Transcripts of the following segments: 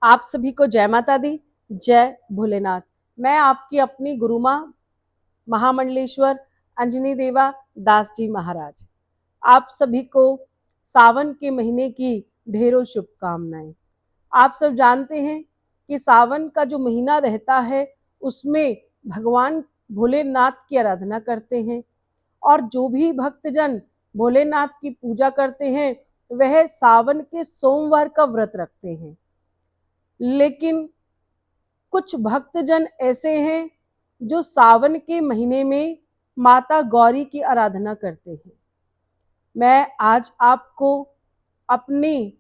आप सभी को जय माता दी, जय भोलेनाथ। मैं आपकी अपनी गुरु माँ महामंडलेश्वर अंजनी देवा दास जी महाराज। आप सभी को सावन के महीने की ढेरों शुभकामनाएं। आप सब जानते हैं कि सावन का जो महीना रहता है उसमें भगवान भोलेनाथ की आराधना करते हैं और जो भी भक्तजन भोलेनाथ की पूजा करते हैं वह सावन के सोमवार का व्रत रखते हैं। लेकिन कुछ भक्तजन ऐसे हैं जो सावन के महीने में माता गौरी की आराधना करते हैं। मैं आज आपको अपनी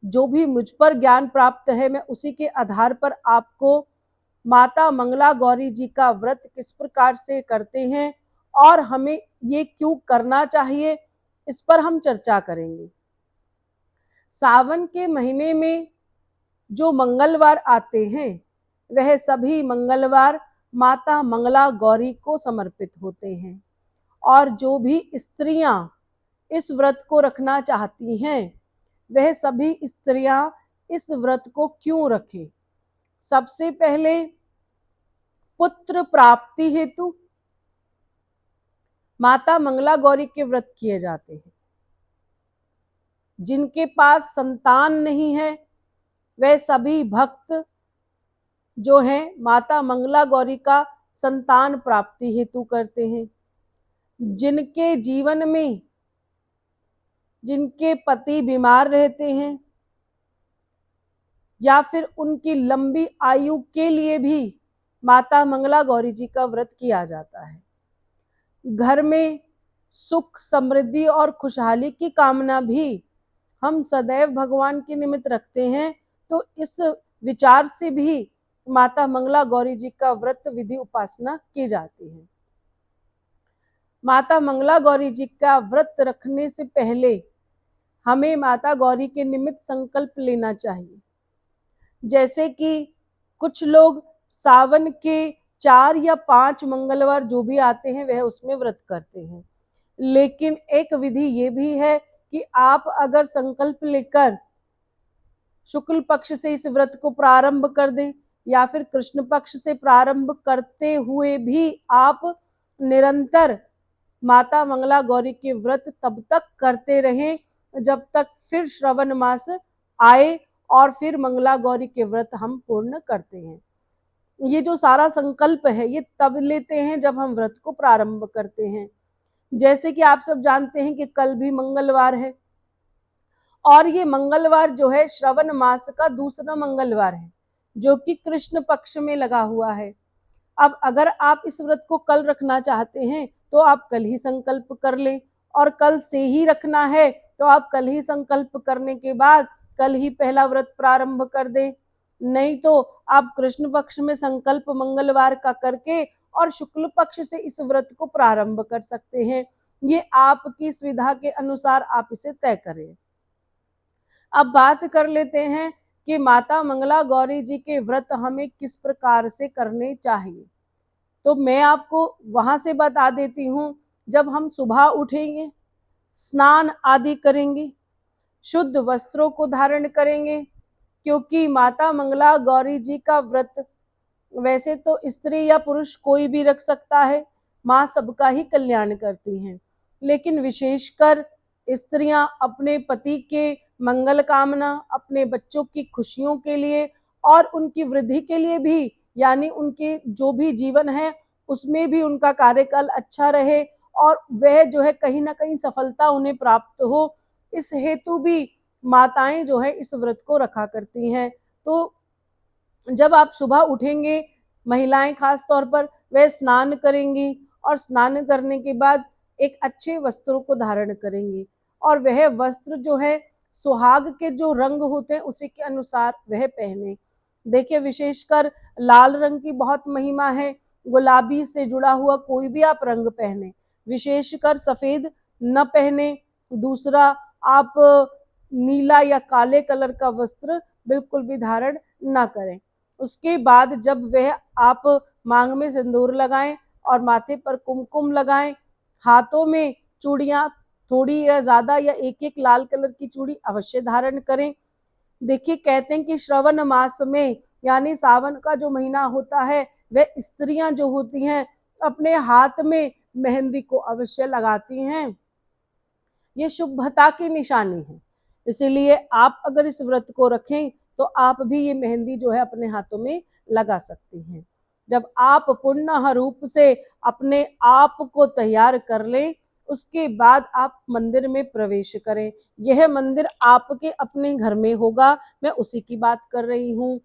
जो भी मुझ पर ज्ञान प्राप्त है मैं उसी के आधार पर आपको माता मंगला गौरी जी का व्रत किस प्रकार से करते हैं और हमें ये क्यों करना चाहिए इस पर हम चर्चा करेंगे। सावन के महीने में जो मंगलवार आते हैं वह सभी मंगलवार माता मंगला गौरी को समर्पित होते हैं और जो भी स्त्रियां इस व्रत को रखना चाहती हैं वह सभी स्त्रियां इस व्रत को क्यों रखें। सबसे पहले पुत्र प्राप्ति हेतु माता मंगला गौरी के व्रत किए जाते हैं। जिनके पास संतान नहीं है वह सभी भक्त जो हैं माता मंगला गौरी का संतान प्राप्ति हेतु करते हैं। जिनके जीवन में जिनके पति बीमार रहते हैं या फिर उनकी लंबी आयु के लिए भी माता मंगला गौरी जी का व्रत किया जाता है। घर में सुख समृद्धि और खुशहाली की कामना भी हम सदैव भगवान के निमित्त रखते हैं, तो इस विचार से भी माता मंगला गौरी जी का व्रत विधि उपासना की जाती है। माता मंगला गौरी जी का व्रत रखने से पहले हमें माता गौरी के निमित्त संकल्प लेना चाहिए। जैसे कि कुछ लोग सावन के 4 या 5 मंगलवार जो भी आते हैं वह उसमें व्रत करते हैं। लेकिन एक विधि ये भी है कि आप अगर संकल्प लेकर शुक्ल पक्ष से इस व्रत को प्रारंभ कर दें या फिर कृष्ण पक्ष से प्रारंभ करते हुए भी आप निरंतर माता मंगला गौरी के व्रत तब तक करते रहें जब तक फिर श्रवण मास आए और फिर मंगला गौरी के व्रत हम पूर्ण करते हैं। ये जो सारा संकल्प है ये तब लेते हैं जब हम व्रत को प्रारंभ करते हैं। जैसे कि आप सब जानते हैं कि कल भी मंगलवार है और ये मंगलवार जो है श्रवण मास का दूसरा मंगलवार है जो कि कृष्ण पक्ष में लगा हुआ है। अब अगर आप इस व्रत को कल रखना चाहते हैं तो आप कल ही संकल्प कर लें और कल से ही रखना है तो आप कल ही संकल्प करने के बाद कल ही पहला व्रत प्रारंभ कर दें। नहीं तो आप कृष्ण पक्ष में संकल्प मंगलवार का करके और शुक्ल पक्ष से इस व्रत को प्रारंभ कर सकते हैं। ये आपकी सुविधा के अनुसार आप इसे तय करें। अब बात कर लेते हैं कि माता मंगला गौरी जी के व्रत हमें किस प्रकार से करने चाहिए। तो मैं आपको वहां से बता देती हूँ। जब हम सुबह उठेंगे, स्नान आदि करेंगे, शुद्ध वस्त्रों को धारण करेंगे, क्योंकि माता मंगला गौरी जी का व्रत वैसे तो स्त्री या पुरुष कोई भी रख सकता है, माँ सबका ही कल्याण करती हैं, लेकिन विशेषकर स्त्रियां अपने पति के मंगल कामना, अपने बच्चों की खुशियों के लिए और उनकी वृद्धि के लिए भी, यानी उनके जो भी जीवन है उसमें भी उनका कार्यकाल अच्छा रहे और वह जो है कहीं ना कहीं सफलता उन्हें प्राप्त हो, इस हेतु भी माताएं जो है इस व्रत को रखा करती हैं। तो जब आप सुबह उठेंगे, महिलाएं खास तौर पर वह स्नान करेंगी और स्नान करने के बाद एक अच्छे वस्त्रों को धारण करेंगी और वह वस्त्र जो है सुहाग के जो रंग होते हैं उसी के अनुसार वह पहने। देखिए, विशेषकर लाल रंग की बहुत महिमा है, गुलाबी से जुड़ा हुआ कोई भी आप रंग पहने, विशेषकर सफेद न पहने। दूसरा, आप नीला या काले कलर का वस्त्र बिल्कुल भी धारण न करें। उसके बाद जब वह आप मांग में सिंदूर लगाएं और माथे पर कुमकुम लगाएं, हाथों में चूड़ियां थोड़ी या ज्यादा या एक एक लाल कलर की चूड़ी अवश्य धारण करें। देखिए कहते हैं कि श्रवण मास में यानी सावन का जो महीना होता है वह स्त्रियां जो होती हैं अपने हाथ में मेहंदी को अवश्य लगाती हैं। ये शुभता की निशानी है। इसीलिए आप अगर इस व्रत को रखें तो आप भी ये मेहंदी जो है अपने हाथों में लगा सकती हैं। जब आप पूर्ण रूप से अपने आप को तैयार कर लें उसके बाद आप मंदिर में प्रवेश करें। यह मंदिर आपके अपने घर में होगा, मैं उसी की बात कर रही हूँ।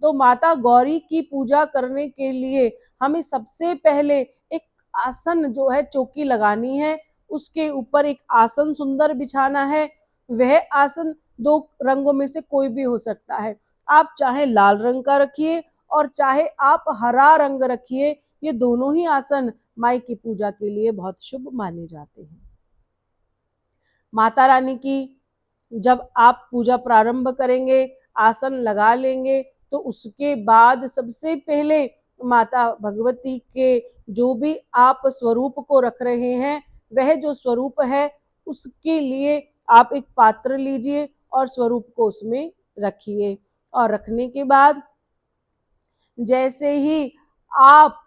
तो माता गौरी की पूजा करने के लिए हमें सबसे पहले एक आसन जो है चौकी लगानी है, उसके ऊपर एक आसन सुंदर बिछाना है। वह आसन दो रंगों में से कोई भी हो सकता है, आप चाहे लाल रंग का रखिए और चाहे आप हरा रंग रखिए, ये दोनों ही आसन माई की पूजा के लिए बहुत शुभ माने जाते हैं। माता रानी की जब आप पूजा प्रारंभ करेंगे, आसन लगा लेंगे, तो उसके बाद सबसे पहले माता भगवती के जो भी आप स्वरूप को रख रहे हैं, वह जो स्वरूप है उसके लिए आप एक पात्र लीजिए और स्वरूप को उसमें रखिए। और रखने के बाद जैसे ही आप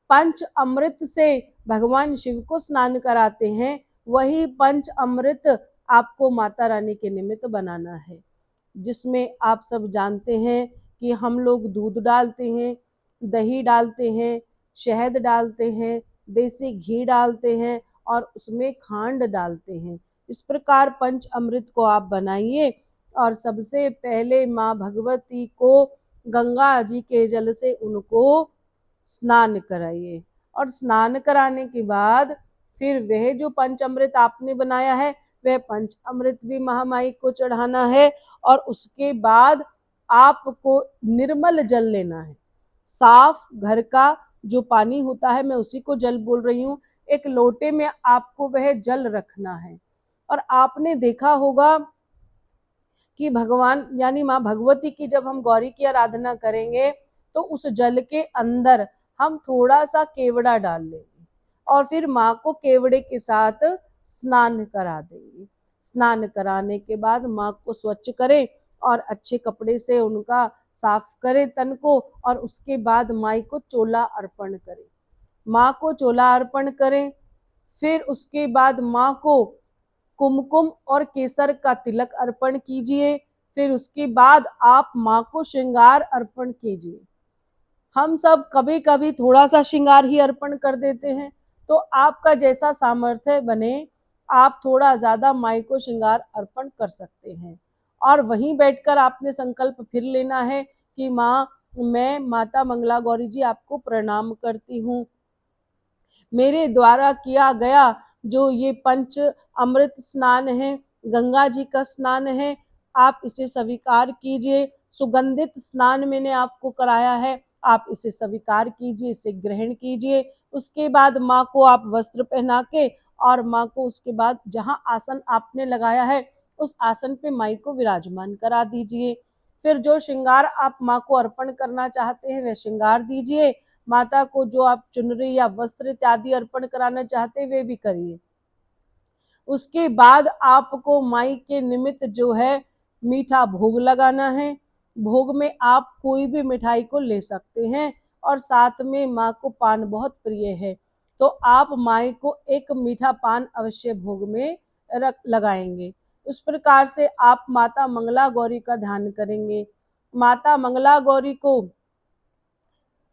पंच अमृत से भगवान शिव को स्नान कराते हैं, वही पंच अमृत आपको माता रानी के निमित्त बनाना है, जिसमें आप सब जानते हैं कि हम लोग दूध डालते हैं, दही डालते हैं, शहद डालते हैं, देसी घी डालते हैं और उसमें खांड डालते हैं। इस प्रकार पंच अमृत को आप बनाइए और सबसे पहले माँ भगवती को गंगा जी के जल से उनको स्नान कराइए। और स्नान कराने के बाद फिर वह जो पंचामृत आपने बनाया है वह पंचामृत भी महामाई को चढ़ाना है। और उसके बाद आपको निर्मल जल लेना है, साफ घर का जो पानी होता है, मैं उसी को जल बोल रही हूँ। एक लोटे में आपको वह जल रखना है। और आपने देखा होगा कि भगवान यानी माँ भगवती की जब हम गौरी की आराधना करेंगे तो उस जल के अंदर हम थोड़ा सा केवड़ा डाल लेंगे और फिर माँ को केवड़े के साथ स्नान करा देंगे। स्नान कराने के बाद माँ को स्वच्छ करें और अच्छे कपड़े से उनका साफ करें तन को, और उसके बाद माई को चोला अर्पण करें। माँ को चोला अर्पण करें, फिर उसके बाद माँ को कुमकुम और केसर का तिलक अर्पण कीजिए। फिर उसके बाद आप माँ को श्रृंगार अर्पण कीजिए। हम सब कभी कभी थोड़ा सा श्रृंगार ही अर्पण कर देते हैं, तो आपका जैसा सामर्थ्य बने आप थोड़ा ज्यादा माई को श्रृंगार अर्पण कर सकते हैं। और वहीं बैठकर आपने संकल्प फिर लेना है कि माँ मैं माता मंगला गौरी जी आपको प्रणाम करती हूँ, मेरे द्वारा किया गया जो ये पंच अमृत स्नान है, गंगा जी का स्नान है, आप इसे स्वीकार कीजिए। सुगंधित स्नान मैंने आपको कराया है, आप इसे स्वीकार कीजिए, इसे ग्रहण कीजिए। उसके बाद माँ को आप वस्त्र पहना के और माँ को उसके बाद जहाँ आसन आपने लगाया है उस आसन पे माई को विराजमान करा दीजिए। फिर जो श्रृंगार आप माँ को अर्पण करना चाहते हैं वह श्रृंगार दीजिए। माता को जो आप चुनरी या वस्त्र इत्यादि अर्पण कराना चाहते हैं वे भी करिए। उसके बाद आपको माई के निमित्त जो है मीठा भोग लगाना है। भोग में आप कोई भी मिठाई को ले सकते हैं और साथ में माँ को पान बहुत प्रिय है, तो आप माई को एक मीठा पान अवश्य भोग में रख लगाएंगे। उस प्रकार से आप माता मंगला गौरी का ध्यान करेंगे। माता मंगला गौरी को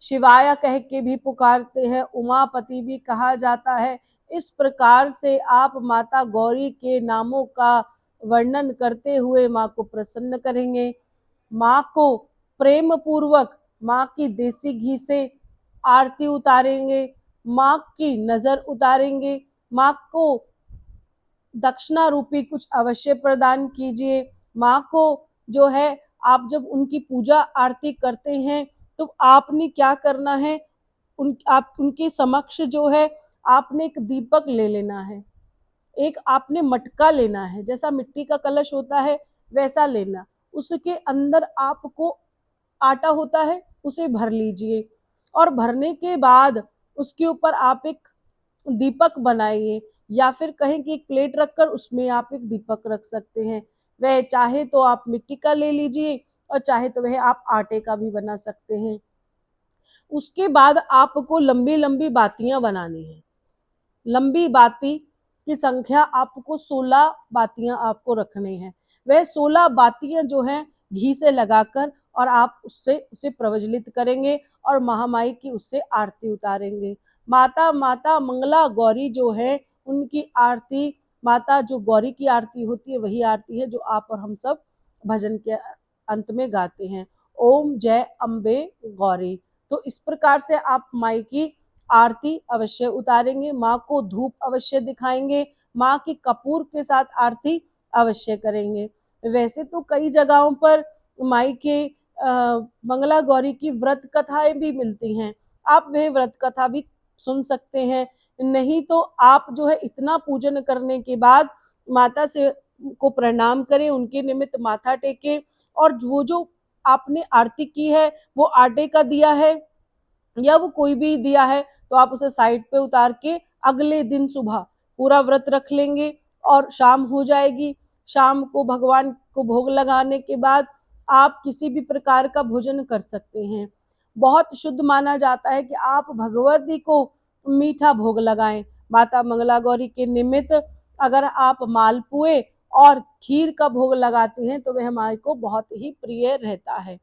शिवाया कह के भी पुकारते हैं, उमापति भी कहा जाता है। इस प्रकार से आप माता गौरी के नामों का वर्णन करते हुए माँ को प्रसन्न करेंगे। माँ को प्रेम पूर्वक माँ की देसी घी से आरती उतारेंगे, माँ की नजर उतारेंगे, माँ को दक्षिणा रूपी कुछ अवश्य प्रदान कीजिए। माँ को जो है आप जब उनकी पूजा आरती करते हैं तो आपने क्या करना है, आप उनके समक्ष जो है आपने एक दीपक ले लेना है, एक आपने मटका लेना है, जैसा मिट्टी का कलश होता है वैसा लेना। उसके अंदर आपको आटा होता है उसे भर लीजिए और भरने के बाद उसके ऊपर आप एक दीपक बनाइए, या फिर कहें कि एक प्लेट रखकर उसमें आप एक दीपक रख सकते हैं। वह चाहे तो आप मिट्टी का ले लीजिए और चाहे तो वह आप आटे का भी बना सकते हैं। उसके बाद आपको लंबी लंबी बातियां बनानी है। लंबी बाती की संख्या आपको 16 बातियां आपको रखनी है। वह 16 बातियां जो हैं घी से लगाकर और आप उससे उसे प्रज्वलित करेंगे और महामाई की उससे आरती उतारेंगे। माता माता मंगला गौरी जो है उनकी आरती, माता जो गौरी की आरती होती है वही आरती है जो आप और हम सब भजन के अंत में गाते हैं, ओम जय अम्बे गौरी। तो इस प्रकार से आप माई की आरती अवश्य उतारेंगे, माँ को धूप अवश्य दिखाएंगे, माँ की कपूर के साथ आरती अवश्य करेंगे। वैसे तो कई जगहों पर माई के मंगला गौरी की व्रत कथाएं भी मिलती हैं, आप वह व्रत कथा भी सुन सकते हैं। नहीं तो आप जो है इतना पूजन करने के बाद माता से को प्रणाम करें, उनके निमित्त माथा टेके और वो जो आपने आरती की है वो आटे का दिया है या वो कोई भी दिया है तो आप उसे साइड पे उतार के अगले दिन सुबह पूरा व्रत रख लेंगे और शाम हो जाएगी। शाम को भगवान को भोग लगाने के बाद आप किसी भी प्रकार का भोजन कर सकते हैं। बहुत शुद्ध माना जाता है कि आप भगवती को मीठा भोग लगाएं। माता मंगला गौरी के निमित्त अगर आप मालपुए और खीर का भोग लगाते हैं तो वह माई को बहुत ही प्रिय रहता है।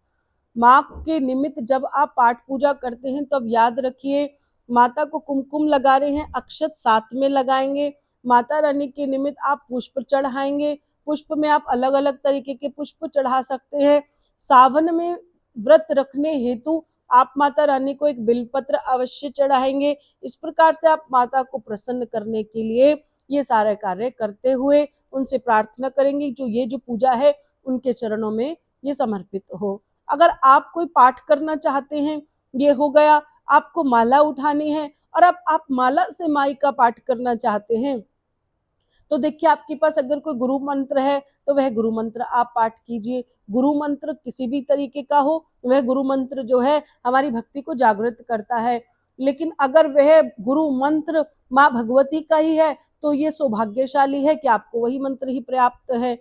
माँ के निमित्त जब आप पाठ पूजा करते हैं तब याद रखिए माता को कुमकुम लगा रहे हैं, अक्षत साथ में लगाएंगे। माता रानी के निमित्त आप पुष्प चढ़ाएंगे, पुष्प में आप अलग अलग तरीके के पुष्प चढ़ा सकते हैं। सावन में व्रत रखने हेतु आप माता रानी को एक बिलपत्र अवश्य चढ़ाएंगे। इस प्रकार से आप माता को प्रसन्न करने के लिए ये सारे कार्य करते हुए उनसे प्रार्थना करेंगे जो ये जो पूजा है उनके चरणों में ये समर्पित हो। अगर आप कोई पाठ करना चाहते हैं, ये हो गया, आपको माला उठानी है और आप माला से माई का पाठ करना चाहते हैं तो देखिए आपके पास अगर कोई गुरु मंत्र है तो वह गुरु मंत्र आप पाठ कीजिए। गुरु मंत्र किसी भी तरीके का हो, वह गुरु मंत्र जो है हमारी भक्ति को जागृत करता है। लेकिन अगर वह गुरु मंत्र माँ भगवती का ही है तो ये सौभाग्यशाली है कि आपको वही मंत्र ही पर्याप्त है।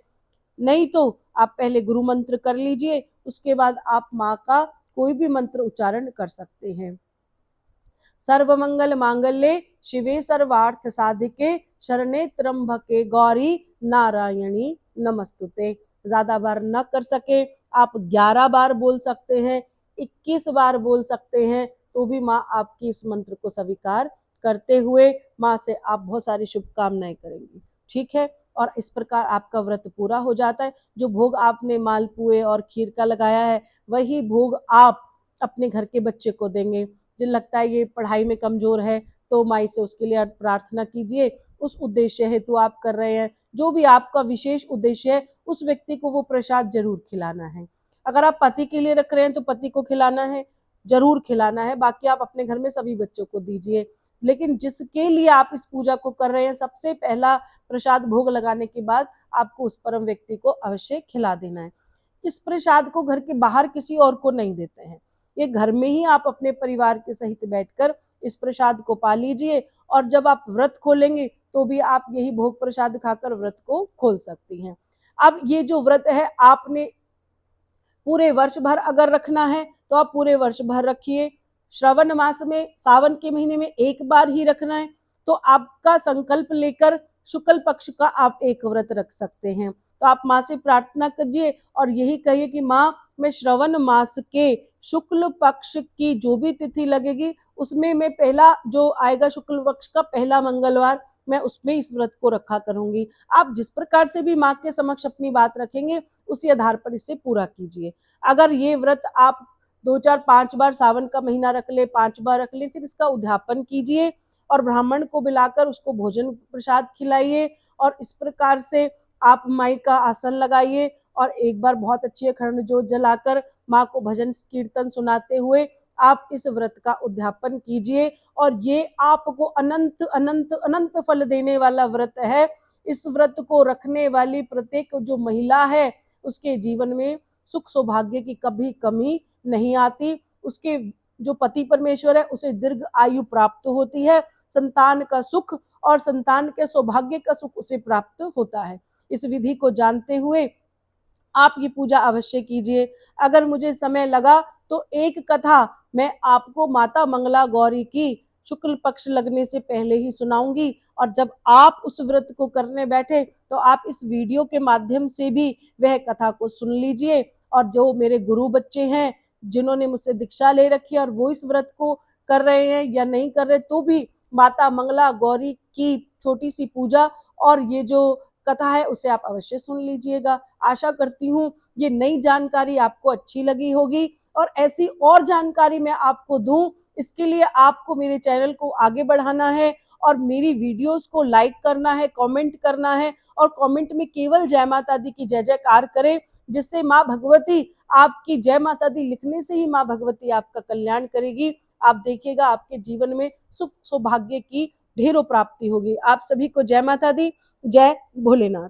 नहीं तो आप पहले गुरु मंत्र कर लीजिए, उसके बाद आप माँ का कोई भी मंत्र उच्चारण कर सकते हैं। सर्वमंगल मांगल्ये शिवे सर्वार्थ साधिके शरणे त्र्यंबके गौरी नारायणी नमस्तुते। ज्यादा बार न कर सके आप 11 बार बोल सकते हैं, 21 बार बोल सकते हैं, तो भी माँ आपकी इस मंत्र को स्वीकार करते हुए माँ से आप बहुत सारी शुभकामनाएं करेंगी। ठीक है, और इस प्रकार आपका व्रत पूरा हो जाता है। जो भोग आपने मालपुए और खीर का लगाया है वही भोग आप अपने घर के बच्चे को देंगे। जिन लगता है ये पढ़ाई में कमजोर है तो माई से उसके लिए प्रार्थना कीजिए, उस उद्देश्य हेतु आप कर रहे हैं। जो भी आपका विशेष उद्देश्य है उस व्यक्ति को वो प्रसाद जरूर खिलाना है। अगर आप पति के लिए रख रहे हैं तो पति को खिलाना है, जरूर खिलाना है, बाकी आप अपने घर में सभी बच्चों को दीजिए। लेकिन जिसके लिए आप इस पूजा को कर रहे हैं सबसे पहला प्रसाद भोग लगाने के बाद आपको उस परम व्यक्ति को अवश्य खिला देना है। इस प्रसाद को घर के बाहर किसी और को नहीं देते हैं, ये घर में ही आप अपने परिवार के सहित बैठकर इस प्रसाद को पा लीजिए और जब आप व्रत खोलेंगे तो भी आप यही भोग प्रसाद खाकर व्रत को खोल सकती हैं। अब ये जो व्रत है आपने पूरे वर्ष भर अगर रखना है तो आप पूरे वर्ष भर रखिए। श्रवण मास में सावन के महीने में एक बार ही रखना है तो आपका संकल्प लेकर शुक्ल पक्ष का आप एक व्रत रख सकते हैं। तो आप माँ से प्रार्थना कीजिए और यही कहिए कि माँ मैं श्रवण मास के शुक्ल पक्ष की जो भी तिथि लगेगी उसमें मैं पहला जो आएगा शुक्ल पक्ष का पहला मंगलवार मैं उसमें इस व्रत को रखा करूंगी। आप जिस प्रकार से भी माँ के समक्ष अपनी बात रखेंगे उसी आधार पर इसे पूरा कीजिए। अगर ये व्रत आप 2 4 5 बार सावन का महीना रख ले, 5 बार रख ले, फिर इसका उद्यापन कीजिए और ब्राह्मण को बुलाकर उसको भोजन प्रसाद खिलाइए और इस प्रकार से आप माई का आसन लगाइए और एक बार बहुत अच्छी अखंड ज्योत जलाकर माँ को भजन कीर्तन सुनाते हुए आप इस व्रत का उद्यापन कीजिए और ये आपको अनंत अनंत अनंत फल देने वाला व्रत है। इस व्रत को रखने वाली प्रत्येक जो महिला है उसके जीवन में सुख सौभाग्य की कभी कमी नहीं आती। उसके जो पति परमेश्वर है उसे दीर्घ आयु प्राप्त होती है, संतान का सुख और संतान के सौभाग्य का सुख उसे प्राप्त होता है। इस विधि को जानते हुए आप ये पूजा अवश्य कीजिए। अगर मुझे समय लगा तो एक कथा मैं आपको माता मंगला गौरी की शुक्ल पक्ष लगने से पहले ही सुनाऊंगी, और जब आप उस व्रत को करने बैठे तो आप इस वीडियो के माध्यम से भी वह कथा को सुन लीजिए। और जो मेरे गुरु बच्चे हैं, जिन्होंने मुझसे दीक्षा ले रखी है और वो इस व्रत को कर रहे हैं या नहीं कर रहे, तो भी माता मंगला गौरी की छोटी सी पूजा और ये जो कथा है उसे आप अवश्य सुन लीजिएगा। आशा करती हूँ ये नई जानकारी आपको अच्छी लगी होगी, और ऐसी और जानकारी मैं आपको दूं, इसके लिए आपको मेरे चैनल को आगे बढ़ाना है और मेरी वीडियोस को लाइक करना है, कमेंट करना है, और कमेंट में केवल जय माता दी की जय जयकार करें, जिससे माँ भगवती आपकी जय माता दी लिखने से ही माँ भगवती आपका कल्याण करेगी। आप देखिएगा आपके जीवन में सुख सौभाग्य की ढेरों प्राप्ति होगी। आप सभी को जय माता दी, जय भोलेनाथ।